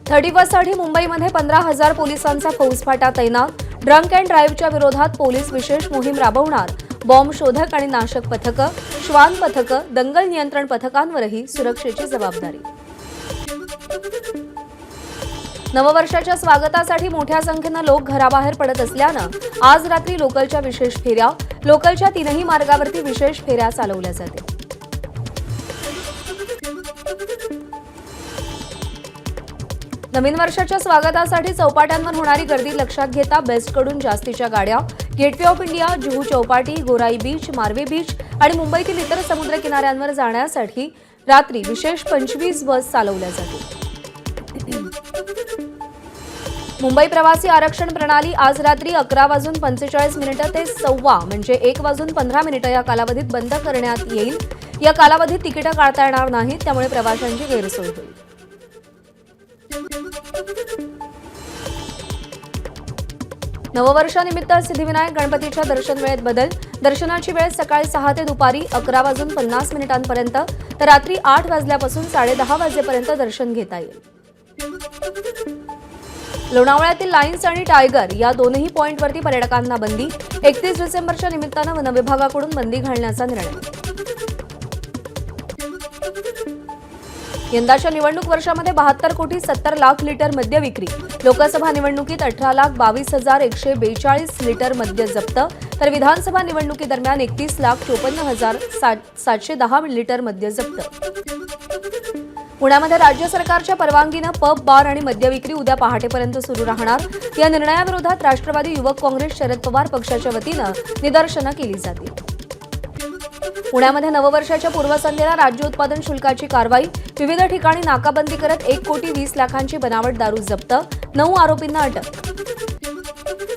31साठी मुंबईमध्ये 15,000 पोलिसांचा फौजफाटा तैनात. ड्रंक अँड ड्राईव्हच्या विरोधात पोलीस विशेष मोहीम राबवणार. बॉम्ब शोधक आणि नाशक पथकं, श्वान पथकं, दंगल नियंत्रण पथकांवरही सुरक्षेची जबाबदारी. नववर्षाच्या स्वागतासाठी मोठ्या संख्येनं लोक घराबाहेर पडत असल्यानं आज रात्री लोकलच्या विशेष फेऱ्या. लोकलच्या 3ही मार्गावरती विशेष फेऱ्या चालवल्या जातील. नवीन वर्षाच्या स्वागतासाठी चौपाट्यांवर होणारी गर्दी लक्षात घेता बेस्टकडून जास्तीच्या गाड्या. Gateway of India, Juhu Chowpatty, गोराई बीच, मार्वे बीच आणि मुंबईतील इतर समुद्र किनाऱ्यांवर जाण्यासाठी रात्री विशेष 25 बस चालवल्या जातील. मुंबई प्रवासी आरक्षण प्रणाली आज रात्री 11:45 ते 1:15 म्हणजे 1:15 या कालावधीत बंद करण्यात येईल. या कालावधीत तिकीटं काढता येणार नाहीत, त्यामुळे प्रवाशांची गैरसोय होईल. नववर्षानिमित्त सिद्धिविनायक गणपतीच्या दर्शन वेळेत बदल. दर्शनाची वेळ सकाळी 6 ते दुपारी 11:50 तर रात्री 8 वाजल्यापासून 10:30 वाजेपर्यंत दर्शन घेता येईल. लोणावळ्यातील लायन्स आणि टायगर या दोनही पॉइंटवरती पर्यटकांना बंदी. 31 डिसेंबरच्या निमित्तानं वन विभागाकडून बंदी घालण्याचा निर्णय. यंदाच्या निवडणूक वर्षामध्ये 72 कोटी 70 लाख लिटर मद्य विक्री. लोकसभा निवडणुकीत 18,22,042 लिटर मद्य जप्त, तर विधानसभा निवडणुकीदरम्यान 31,54,710 लिटर मद्य जप्त. पुण्यामध्ये राज्य सरकारच्या परवानगीनं पब, बार आणि मद्य विक्री उद्या पहाटेपर्यंत सुरू राहणार. या निर्णयाविरोधात राष्ट्रवादी युवक काँग्रेस शरद पवार पक्षाच्या वतीनं निदर्शनं केली जातील. पुण्यामध्ये नववर्षाच्या पूर्वसंध्येला राज्य उत्पादन शुल्काची कारवाई. विविध ठिकाणी नाकाबंदी करत 1,20,00,000ची बनावट दारू जप्त. 9 आरोपींना अटक.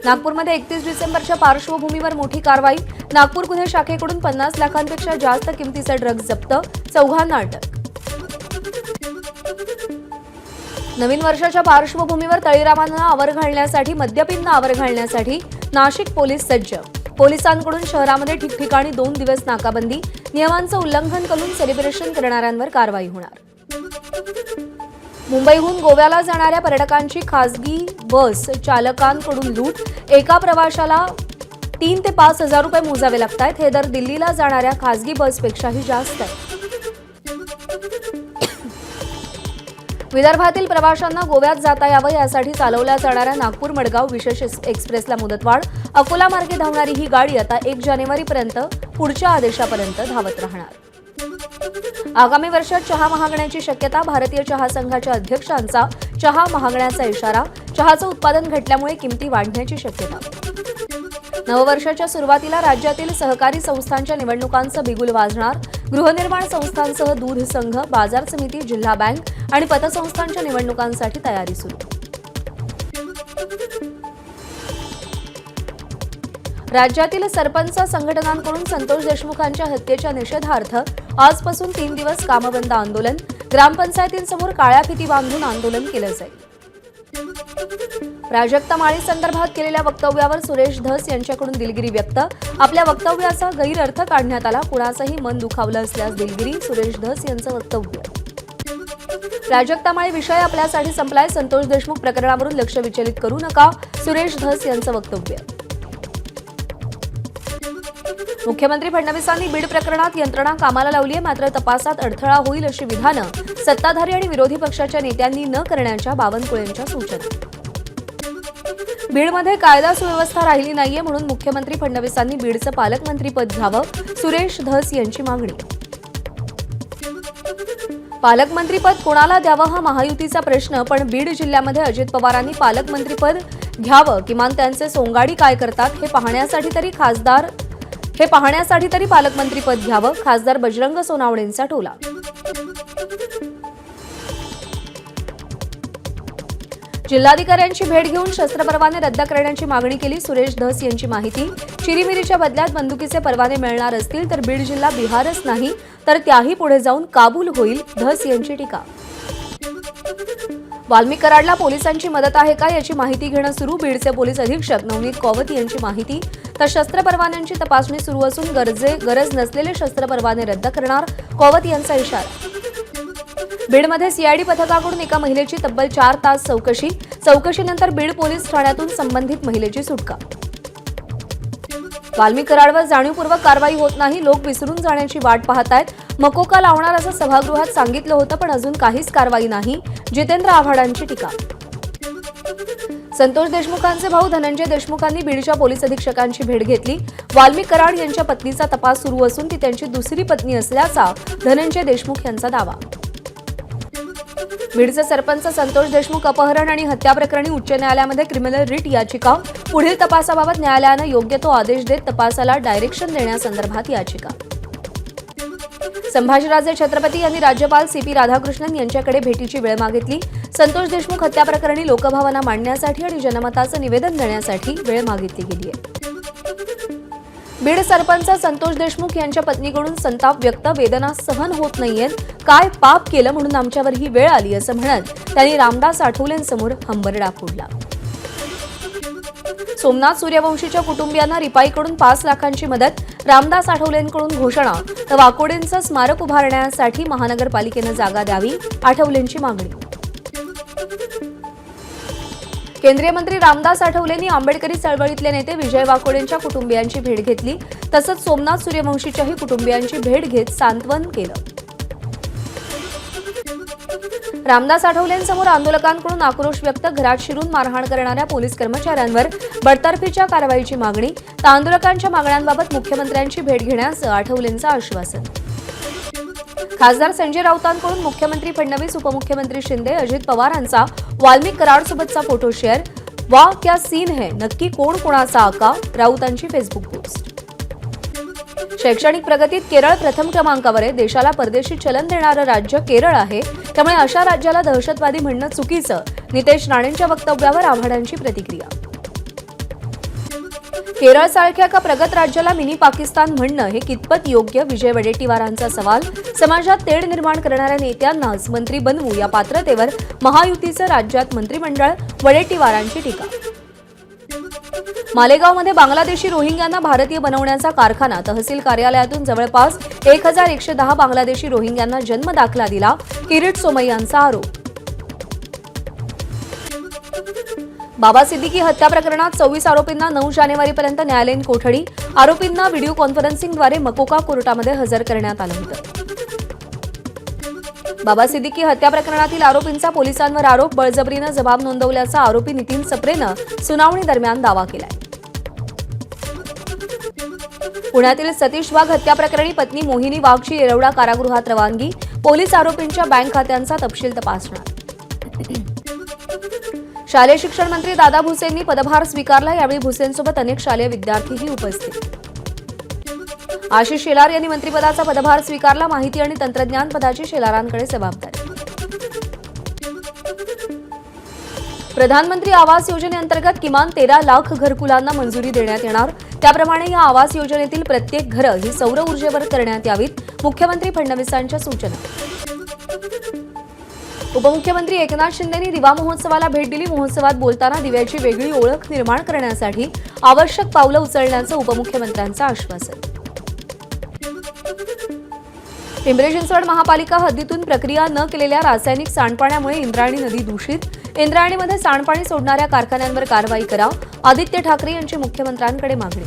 नागपूरमध्ये 31 डिसेंबरच्या पार्श्वभूमीवर मोठी कारवाई. नागपूर गुन्हे शाखेकडून 50 लाखांपेक्षा जास्त किमतीचे ड्रग्ज जप्त. 4घांना अटक. नवीन वर्षाच्या पार्श्वभूमीवर तळीरामांना आवर घालण्यासाठी, मद्यपींना आवर घालण्यासाठी नाशिक पोलीस सज्ज. पोलिसांकडून शहरामध्ये ठिकठिकाणी 2 दिवस नाकाबंदी. नियमांचं उल्लंघन करून सेलिब्रेशन करणाऱ्यांवर कारवाई होणार. मुंबईहून गोव्याला जाणाऱ्या पर्यटकांची खासगी बस चालकांकडून लूट. एका प्रवाशाला 3 ते 5 हजार रुपये मोजावे लागतात. हे दर दिल्लीला जाणाऱ्या खासगी बसपेक्षाही जास्त आहे. विदर्भातील प्रवाशांना गोव्यात जाता यावं यासाठी चालवल्या जाणाऱ्या नागपूर मडगाव विशेष एक्सप्रेसला मुदतवाढ. अकोला मार्गे धावणारी ही गाडी आता 1 जानेवारीपर्यंत पुढच्या आदेशापर्यंत धावत राहणार. आगामी वर्षात चहा महागण्याची शक्यता. भारतीय चहा संघाच्या अध्यक्षांचा चहा महागण्याचा इशारा. चहाचं उत्पादन घटल्यामुळे किमती वाढण्याची शक्यता. नववर्षाच्या सुरुवातीला राज्यातील सहकारी संस्थांच्या निवडणुकांचं बिगुल वाजणार. गृहनिर्माण संस्थांसह दूध संघ, बाजार समिती, जिल्हा बँक आणि पतसंस्थांच्या निवडणुकांसाठी तयारी सुरू. राज्यातील सरपंच संघटनांकडून संतोष देशमुखांच्या हत्येच्या निषेधार्थ आजपासून 3 दिवस कामबंद आंदोलन. ग्रामपंचायतींसमोर काळ्या फिती बांधून आंदोलन केलं जाईल. प्राजक्ता माळी संदर्भात केलेल्या वक्तव्यावर सुरेश धस यांच्याकडून दिलगिरी व्यक्त. आपल्या वक्तव्याचा गैरअर्थ काढण्यात आला. कुणाचंही मन दुखावलं असल्यास दिलगिरी. सुरेश धस यांचं वक्तव्य. प्राजक्ता माळी विषय आपल्यासाठी संपलाय. संतोष देशमुख प्रकरणावरून लक्ष विचलित करू नका. सुरेश धस यांचं वक्तव्य. मुख्यमंत्री फडणवीसांनी बीड प्रकरणात यंत्रणा कामाला लावली आहे, मात्र तपासात अडथळा होईल अशी विधानं सत्ताधारी आणि विरोधी पक्षाच्या नेत्यांनी न करण्याच्या बावनकुळेंच्या सूचना. बीडमध्ये कायदा सुव्यवस्था राहिली नाहीये म्हणून मुख्यमंत्री फडणवीसांनी बीडचं पालकमंत्रीपद घ्यावं. सुरेश धस यांची मागणी. पालकमंत्रीपद कोणाला द्यावं हा महायुतीचा प्रश्न, पण बीड जिल्ह्यामध्ये अजित पवारांनी पालकमंत्रीपद घ्यावं. किमान त्यांचे सोंगाडी काय करतात हे पाहण्यासाठी तरी पालकमंत्रीपद घ्यावं. खासदार बजरंग सोनावणेंचा टोला. जिल्हाधिकाऱ्यांची भेट घेऊन शस्त्र परवाने रद्द करण्याची मागणी केली. सुरेश धस यांची माहिती. चिरीमिरीच्या बदल्यात बंदुकीचे परवाने मिळणार असतील तर बीड जिल्हा बिहारच नाही तर त्याही पुढे जाऊन काबूल होईल. धस यांची टीका. वाल्मिक कराडला पोलिसांची मदत आहे का याची माहिती घेणं सुरू. बीडचे पोलीस अधीक्षक नवनीत कौवत यांची माहिती. तर शस्त्र परवान्यांची तपासणी सुरू असून गरज नसलेले शस्त्र परवाने रद्द करणार. कौवत यांचा इशारा. बीडमध्ये सीआयडी पथकाकडून एका महिलेची तब्बल 4 तास चौकशीनंतर बीड पोलीस ठाण्यातून संबंधित महिलेची सुटका. वाल्मी कराडवर जाणीवपूर्वक कारवाई होत नाही, लोक विसरून जाण्याची वाट पाहतायत. मकोका लावणार असं सभागृहात सांगितलं होतं, पण अजून काहीच कारवाई नाही. जितेंद्र आव्हाडांची टीका. संतोष देशमुखांचे भाऊ धनंजय देशमुखांनी बीडच्या पोलीस अधीक्षकांची भेट घेतली. वाल्मी कराड यांच्या पत्नीचा तपास सुरू असून ती त्यांची दुसरी पत्नी असल्याचा धनंजय देशमुख यांचा दावा. बीडचे सरपंच संतोष देशमुख अपहरण आणि हत्या प्रकरणी उच्च न्यायालयामध्ये क्रिमिनल रिट याचिका. पुढील तपासाबाबत न्यायालयानं योग्य तो आदेश देत तपासाला डायरेक्शन देण्यासंदर्भात याचिका. संभाजीराजे छत्रपती यांनी राज्यपाल सीपी राधाकृष्णन यांच्याकडे भेटीची वेळ मागितली. संतोष देशमुख हत्या प्रकरणी लोकभावना मांडण्यासाठी आणि जनमताचं निवेदन देण्यासाठी वेळ मागितली गेली आहे. बीड सरपंच संतोष देशमुख यांच्या पत्नीकडून संताप व्यक्त. वेदना सहन होत नाहीयेत, काय पाप केलं म्हणून आमच्यावर ही वेळ आली असं म्हणत त्यांनी रामदास आठवलेंसमोर हंबरडा फोडला. सोमनाथ सूर्यवंशीच्या कुटुंबियांना रिपाईकडून 5 लाखांची मदत. रामदास आठवलेंकडून घोषणा तर वाकोडेंचं स्मारक उभारण्यासाठी महानगरपालिकेनं जागा द्यावी, आठवलेंची मागणी. केंद्रीय मंत्री रामदास आठवलेंनी आंबेडकरी चळवळीतले नेते विजय वाकोडेंच्या कुटुंबियांची भेट घेतली. तसंच सोमनाथ सूर्यवंशीच्याही कुटुंबियांची भेट घेत सांत्वन केलं. रामदास आठवलेंसमोर आंदोलकांकडून आक्रोश व्यक्त. घरात शिरून मारहाण करणाऱ्या पोलीस कर्मचाऱ्यांवर बडतर्फीच्या कारवाईची मागणी. तर आंदोलकांच्या मागण्यांबाबत मुख्यमंत्र्यांची भेट घेण्याचं आठवलेंचं आश्वासन. खासदार संजय राऊतांकडून मुख्यमंत्री फडणवीस, उपमुख्यमंत्री शिंदे, अजित पवारांचा वाल्मी कराडसोबतचा फोटो शेअर. वा क्या सीन है, नक्की कोण कोणाचा आका, राऊतांची फेसबुक पोस्ट. शैक्षणिक प्रगतीत केरळ प्रथम क्रमांकावर आहे. देशाला परदेशी चलन देणारं राज्य केरळ आहे, त्यामुळे अशा राज्याला दहशतवादी म्हणणं चुकीचं. नितेश राणेंच्या वक्तव्यावर आव्हाडांची प्रतिक्रिया. केरळसारख्या एका प्रगत राज्याला मिनी पाकिस्तान म्हणणं हे कितपत योग्य, विजय वडेट्टीवारांचा सवाल. समाजात तेढ निर्माण करणाऱ्या नेत्यांनाच मंत्री बनवू या पात्रतेवर महायुतीचं राज्यात मंत्रिमंडळ, वडेट्टीवारांची टीका. मालेगावमध्ये बांगलादेशी रोहिंग्यांना भारतीय बनवण्याचा कारखाना. तहसील कार्यालयातून जवळपास 1110 बांगलादेशी रोहिंग्यांना जन्म दाखला दिला. किरीट सोमय्यांचा आरोप. बाबा सिद्दीकी हत्या प्रकरणात 24 आरोपींना 9 जानेवारीपर्यंत न्यायालयीन कोठडी. आरोपींना व्हिडिओ कॉन्फरन्सिंगद्वारे मकोका कोर्टामध्ये हजर करण्यात आलं होतं. बाबा सिद्दीकी हत्या प्रकरणातील आरोपींचा पोलिसांवर आरोप. बळजबरीनं जबाब नोंदवल्याचा आरोपी नितीन सप्रेनं सुनावणी दरम्यान दावा केलाय. पुण्यातील सतीश वाघ हत्या प्रकरणी पत्नी मोहिनी वाघची येरवडा कारागृहात रवानगी. पोलीस आरोपींच्या बँक खात्यांचा तपशील तपासणार. शालेय शिक्षण मंत्री दादा भुसेंनी पदभार स्वीकारला. यावेळी भुसेंसोबत अनेक शालेय विद्यार्थीही उपस्थित. आशिष शेलार यांनी मंत्रिपदाचा पदभार स्वीकारला. माहिती आणि तंत्रज्ञान पदाची शेलारांकडे जबाबदारी. प्रधानमंत्री आवास योजनेअंतर्गत किमान 13 लाख घरकुलांना मंजुरी देण्यात येणार. त्याप्रमाणे या आवास योजनेतील प्रत्येक घरं ही सौर ऊर्जेवर करण्यात यावीत. मुख्यमंत्री फडणवीसांच्या सूचना. उपमुख्यमंत्री एकनाथ शिंदेंनी दिवा महोत्सवाला भेट दिली. महोत्सवात बोलताना दिव्याची वेगळी ओळख निर्माण करण्यासाठी आवश्यक पावलं उचलण्याचं उपमुख्यमंत्र्यांचं आश्वासन. पिंपरी चिंचवड महापालिका हद्दीतून प्रक्रिया न केलेल्या रासायनिक सांडपाण्यामुळे इंद्रायणी नदी दूषित. इंद्रायणीमध्ये सांडपाणी सोडणाऱ्या कारखान्यांवर कारवाई करा. आदित्य ठाकरे यांची मुख्यमंत्र्यांकडे मागणी.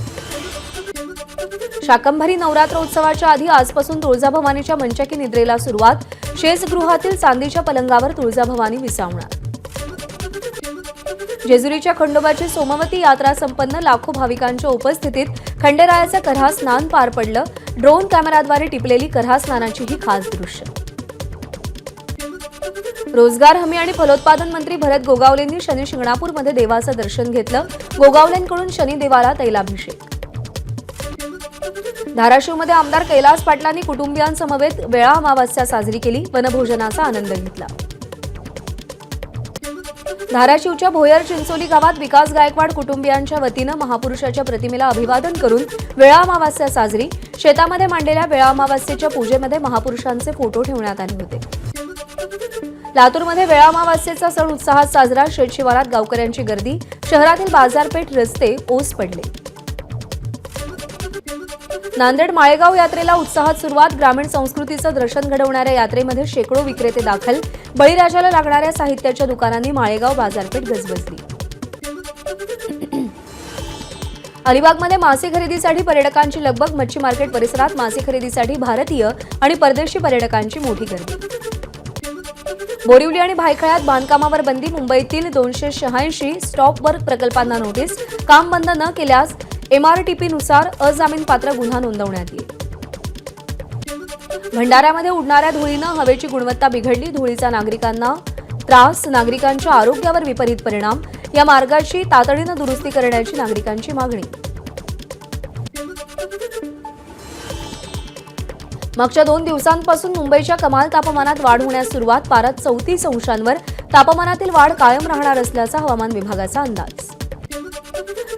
शाकंभरी नवरात्र उत्सवाच्या आधी आजपासून तुळजाभवानीच्या मंचकी निद्रेला सुरुवात. शेजगृहातील चांदीच्या पलंगावर तुळजाभवानी विसावणार. जेजुरीच्या खंडोबाची सोमवती यात्रा संपन्न. लाखो भाविकांच्या उपस्थितीत खंडेरायाचं कऱ्हा स्नान पार पडलं. ड्रोन कॅमेराद्वारे टिपलेली कऱ्हा स्नानाची ही खास दृश्य. रोजगार हमी आणि फलोत्पादन मंत्री भरत गोगावलेंनी शनी शिंगणापूरमध्ये देवाचं दर्शन घेतलं. गोगावलेंकडून शनिदेवाला तैलाभिषेक. धाराशिवमध्ये आमदार कैलास पाटलांनी कुटुंबियांसमवेत वेळा अमावास्या साजरी केली. वनभोजनाचा आनंद घेतला. धाराशिवच्या भोयर चिंचोली गावात विकास गायकवाड कुटुंबियांच्या वतीनं महापुरुषाच्या प्रतिमेला अभिवादन करून वेळा अमावास्या साजरी. शेतामध्ये मांडलेल्या वेळा अमावास्येच्या पूजेमध्ये महापुरुषांचे फोटो ठेवण्यात आले होते. लातूरमध्ये वेळा अमावास्येचा सण उत्साहात साजरा. शेतशिवारात गावकऱ्यांची गर्दी. शहरातील बाजारपेठ, रस्ते ओस पडले. नांदेड माळेगाव यात्रेला उत्साहात सुरुवात. ग्रामीण संस्कृतीचं दर्शन घडवणाऱ्या यात्रेमध्ये शेकडो विक्रेते दाखल. बळीराजाला लागणाऱ्या साहित्याच्या दुकानांनी माळेगाव बाजारपेठ गजबजली. अलिबागमध्ये मासे खरेदीसाठी पर्यटकांची लगबग. मच्छी मार्केट परिसरात मासे खरेदीसाठी भारतीय आणि परदेशी पर्यटकांची मोठी गर्दी. बोरिवली आणि भायखळ्यात बांधकामावर बंदी. मुंबईतील 286 स्टॉप वर्क प्रकल्पांना नोटीस. काम बंद न केल्यास MRTP-नुसार अजामीनपात्र गुन्हा नोंदवण्यात येईल. भंडाऱ्यामध्ये उडणाऱ्या धुळीनं हवेची गुणवत्ता बिघडली. धुळीचा नागरिकांना त्रास. नागरिकांच्या आरोग्यावर विपरीत परिणाम. या मार्गाची तातडीनं दुरुस्ती करण्याची नागरिकांची मागणी. मागच्या 2 दिवसांपासून मुंबईच्या कमाल तापमानात वाढ होण्यास सुरुवात. पारा 34 अंशांवर तापमानातील वाढ कायम राहणार असल्याचा हवामान विभागाचा अंदाज.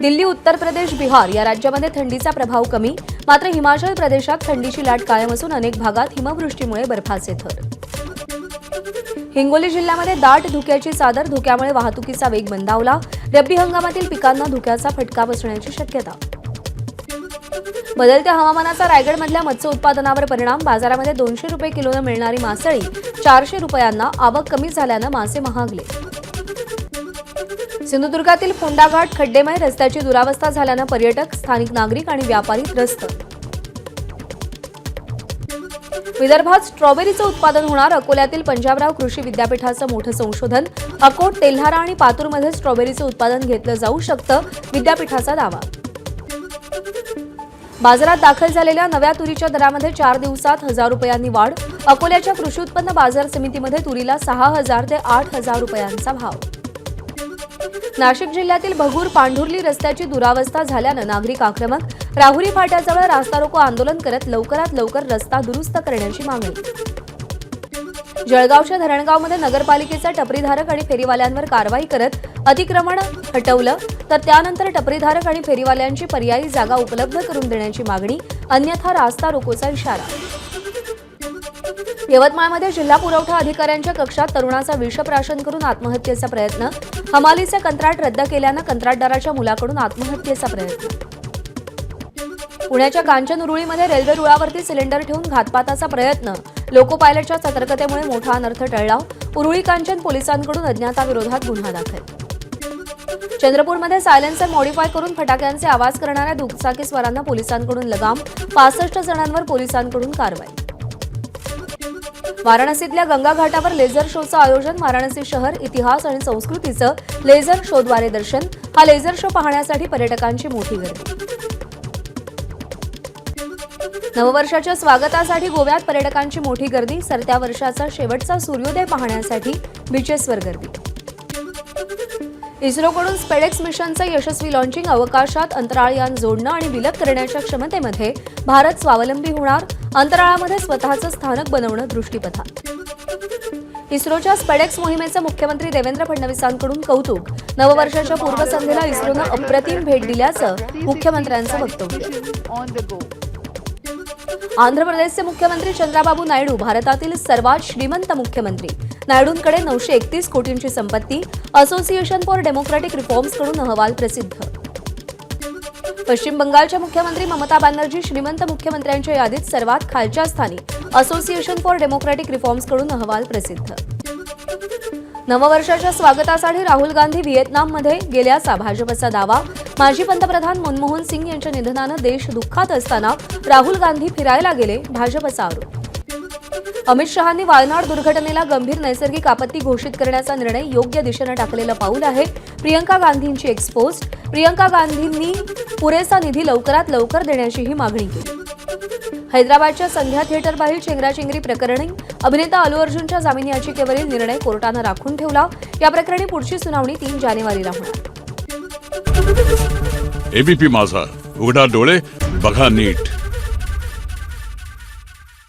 दिल्ली, उत्तर प्रदेश, बिहार या राज्यामध्ये थंडीचा प्रभाव कमी. मात्र हिमाचल प्रदेशात थंडीची लाट कायम असून अनेक भागात हिमवृष्टीमुळे बर्फाचे थर. हिंगोली जिल्ह्यामध्ये दाट धुक्याची चादर. धुक्यामुळे वाहतुकीचा वेग मंदावला. रब्बी हंगामातील पिकांना धुक्याचा फटका बसण्याची शक्यता. बदलत्या हवामानाचा रायगडमधल्या मत्स्य उत्पादनावर परिणाम. बाजारामध्ये 200 रुपये किलोनं मिळणारी मासळी 400 रुपयांना. आवक कमी झाल्यानं मासे महागले. सिंधुदुर्गातील फोंडा घाट खड्डेमय. रस्त्याची दुरावस्था झाल्यानं पर्यटक, स्थानिक नागरिक आणि व्यापारी त्रस्त. विदर्भात स्ट्रॉबेरीचं उत्पादन होणार. अकोल्यातील पंजाबराव कृषी विद्यापीठाचं मोठं संशोधन. अकोट, तेल्हारा आणि पातूरमध्ये स्ट्रॉबेरीचं उत्पादन घेतलं जाऊ शकतं, विद्यापीठाचा दावा. बाजारात दाखल झालेल्या नव्या तुरीच्या दरामध्ये 4 दिवसात 1000 रुपयांनी वाढ. अकोल्याच्या कृषी उत्पन्न बाजार समितीमध्ये तुरीला 6000 ते 8000 रुपयांचा भाव. नाशिक जिल्ह्यातील भगूर, पांढुर्ली रस्त्याची दुरावस्था झाल्यानं नागरिक आक्रमक. राहुरी फाट्याजवळ रास्ता रोको आंदोलन करत लवकरात लवकर रस्ता दुरुस्त करण्याची मागणी. जळगावच्या धरणगावमध्ये नगरपालिकेचा टपरीधारक आणि फेरीवाल्यांवर कारवाई करत अतिक्रमण हटवलं, तर त्यानंतर टपरीधारक आणि फेरीवाल्यांची पर्यायी जागा उपलब्ध करून देण्याची मागणी. अन्यथा रास्ता रोकोचा इशारा. यवतमाळमध्ये जिल्हा पुरवठा अधिकाऱ्यांच्या कक्षात तरुणाचा विषप्राशन करून आत्महत्येचा प्रयत्न. हमालीचे कंत्राट रद्द केल्यानं कंत्राटदाराच्या मुलाकडून आत्महत्येचा प्रयत्न. पुण्याच्या कांचनउरुळीमध्ये रेल्वे रुळावरती सिलेंडर ठेवून घातपाताचा प्रयत्न. लोको पायलटच्या सतर्कतेमुळे मोठा अनर्थ टळला. उरुळी कांचन पोलिसांकडून अज्ञाताविरोधात गुन्हा दाखल. चंद्रपूरमध्ये सायलेन्सर मॉडिफाय करून फटाक्यांचे आवाज करणाऱ्या दुचाकीस्वारांना पोलिसांकडून लगाम. 65 जणांवर पोलिसांकडून कारवाई. वाराणसीतल्या गंगा घाटावर लेझर शोचं आयोजन. वाराणसी शहर, इतिहास आणि संस्कृतीचं लेझर शोद्वारे दर्शन. हा लेझर शो पाहण्यासाठी पर्यटकांची मोठी गर्दी. नववर्षाच्या स्वागतासाठी गोव्यात पर्यटकांची मोठी गर्दी. सरत्या वर्षाचा शेवटचा सूर्योदय पाहण्यासाठी बीचेसवर गर्दी. इस्रोकडून स्पेडेक्स मिशनचं यशस्वी लॉन्चिंग. अवकाशात अंतराळयान जोडणं आणि विलग करण्याच्या क्षमतेमध्ये भारत स्वावलंबी होणार. अंतराळामध्ये स्वतःचं स्थानक बनवणं दृष्टीपथात. इस्रोच्या स्पेडेक्स मोहिमेचं मुख्यमंत्री देवेंद्र फडणवीसांकडून कौतुक. नववर्षाच्या पूर्वसंध्येला इस्रोनं अप्रतिम भेट दिल्याचं मुख्यमंत्र्यांचं वक्तव्य. आंध्र प्रदेशचे मुख्यमंत्री चंद्राबाबू नायडू भारतातील सर्वात श्रीमंत मुख्यमंत्री. नायडूंकडे 931 कोटींची संपत्ती. असोसिएशन फॉर डेमोक्रॅटिक रिफॉर्म्सकडून अहवाल प्रसिद्ध. पश्चिम बंगालच्या मुख्यमंत्री ममता बॅनर्जी श्रीमंत मुख्यमंत्र्यांच्या यादीत सर्वात खालच्या स्थानी. असोसिएशन फॉर डेमोक्रॅटिक रिफॉर्म्सकडून अहवाल प्रसिद्ध. नववर्षाच्या स्वागतासाठी राहुल गांधी व्हिएतनाममध्ये गेल्याचा भाजपचा दावा. माजी पंतप्रधान मनमोहन सिंग यांच्या निधनानं देश दुःखात असताना राहुल गांधी फिरायला गेले, भाजपचा आरोप. अमित शहांनी वायनाड दुर्घटनेला गंभीर नैसर्गिक आपत्ती घोषित करण्याचा निर्णय योग्य दिशेनं टाकलेलं पाऊल आहे. प्रियंका गांधींची एक्सपोस्ट. प्रियंका गांधींनी पुरेसा निधी लवकरात लवकर देण्याचीही मागणी केली. हैदराबादच्या संध्या थिएटरबाहेर चेंगराचेंगरी प्रकरणी अभिनेता अल्लू अर्जुनच्या जामीन याचिकेवरील निर्णय कोर्टानं राखून ठेवला. या प्रकरणी पुढची सुनावणी 3 जानेवारीला होणार. एबीपी माझा, उघडा डोळे बघा नीट.